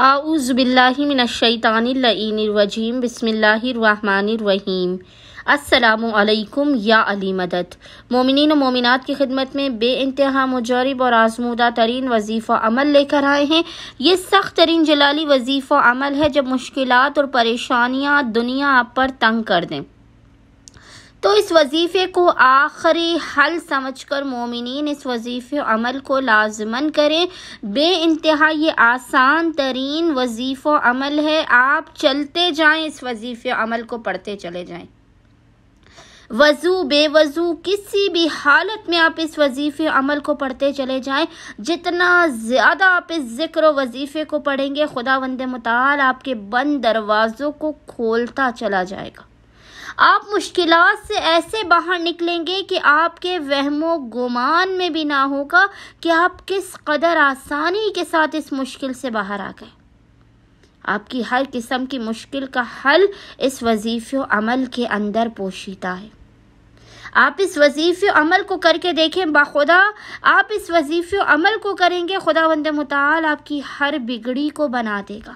اعوذ باللہ من الشیطان اللعین الرجیم بسم اللہ الرحمن الرحیم۔ السلام علیکم یا علی مدد۔ مومنین و مومنات کی خدمت میں بے انتہا مجرب اور آزمودہ ترین وظیفہ عمل لے کر آئے ہیں۔ یہ سخت ترین جلالی وظیفہ عمل ہے جب مشکلات اور پریشانیاں دنیا آپ پر تنگ کر دیں تو اس وظیفے کو آخری حل سمجھ کر مومنین اس وظیفے عمل کو لازماً کریں۔ بے انتہا یہ آسان ترین وظیفہ عمل ہے، آپ چلتے جائیں، اس وظیفے عمل کو پڑھتے چلے جائیں۔ وضو بے وضو کسی بھی حالت میں آپ اس وظیفے عمل کو پڑھتے چلے جائیں۔ جتنا زیادہ آپ اس ذکر و وظیفے کو پڑھیں گے، خداوند متعال آپ کے بند دروازوں کو کھولتا چلا جائے گا۔ آپ مشکلات سے ایسے باہر نکلیں گے کہ آپ کے وہم و گمان میں بھی نہ ہوگا کہ آپ کس قدر آسانی کے ساتھ اس مشکل سے باہر آ گئے۔ آپ کی ہر قسم کی مشکل کا حل اس وظیفے عمل کے اندر پوشیدہ ہے۔ آپ اس وظیفے عمل کو کر کے دیکھیں، باخدا آپ اس وظیفے عمل کو کریں گے، خداوند متعال آپ کی ہر بگڑی کو بنا دے گا۔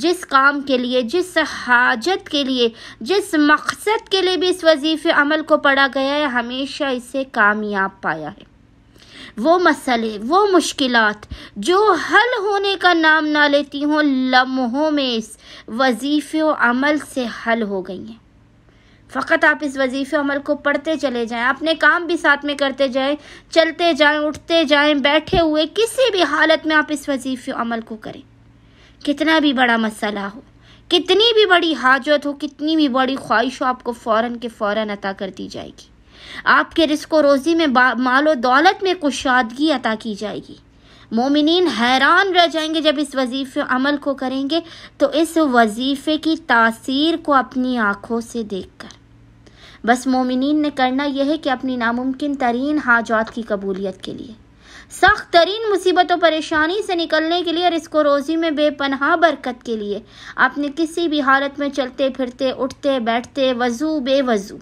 جس کام کے لیے، جس حاجت کے لیے، جس مقصد کے لیے بھی اس وظیفے عمل کو پڑھا گیا ہے، ہمیشہ اسے کامیاب پایا ہے۔ وہ مسئلے، وہ مشکلات جو حل ہونے کا نام نہ لیتی ہوں، لمحوں میں اس وظیفے عمل سے حل ہو گئی ہیں۔ فقط آپ اس وظیفے عمل کو پڑھتے چلے جائیں، اپنے کام بھی ساتھ میں کرتے جائیں، چلتے جائیں، اٹھتے جائیں، بیٹھے ہوئے، کسی بھی حالت میں آپ اس وظیفے عمل کو کریں۔ کتنا بھی بڑا مسئلہ ہو، کتنی بھی بڑی حاجت ہو، کتنی بھی بڑی خواہش ہو، آپ کو فوراً کے فوراً عطا کر دی جائے گی۔ آپ کے رزق و روزی میں، مال و دولت میں کشادگی عطا کی جائے گی۔ مومنین حیران رہ جائیں گے جب اس وظیفے عمل کو کریں گے تو اس وظیفے کی تاثیر کو اپنی آنکھوں سے دیکھ کر۔ بس مومنین نے کرنا یہ ہے کہ اپنی ناممکن ترین حاجات کی قبولیت کے لیے، سخت ترین مصیبت و پریشانی سے نکلنے کے لیے، رزق و روزی میں بے پناہ برکت کے لیے، آپ نے کسی بھی حالت میں چلتے پھرتے، اٹھتے بیٹھتے، وضو بے وضو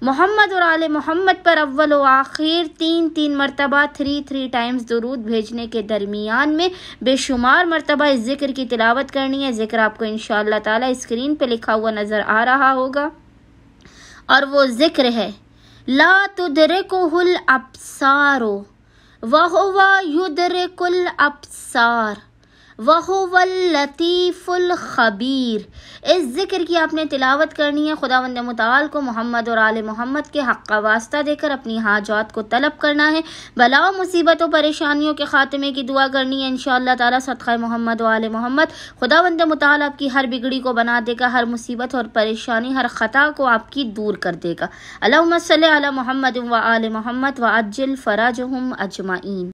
محمد اور آل محمد پر اول و آخر 3 مرتبہ 3 ٹائمز درود بھیجنے کے درمیان میں بے شمار مرتبہ اس ذکر کی تلاوت کرنی ہے۔ ذکر آپ کو انشاءاللہ تعالی اسکرین پہ لکھا ہوا نظر آ رہا ہوگا، اور وہ ذکر ہے لا تدرکہ الابصار وَهُوَ يُدْرِكُ الْأَبْصَارَ وَهُوَ اللَّطِيفُ الْخَبِيرُ۔ اس ذکر کی آپ نے تلاوت کرنی ہے، خداوند متعال کو محمد اور آل محمد کے حق کا واسطہ دے کر اپنی حاجات کو طلب کرنا ہے، بلا و مصیبت و پریشانیوں کے خاتمے کی دعا کرنی ہے۔ انشاءاللہ تعالی صدقہ محمد و آل محمد خداوند متعال آپ کی ہر بگڑی کو بنا دے گا، ہر مصیبت اور پریشانی، ہر خطا کو آپ کی دور کر دے گا۔ اللہم صلی علی محمد و آل محمد وعجل فرجہم اجمعین۔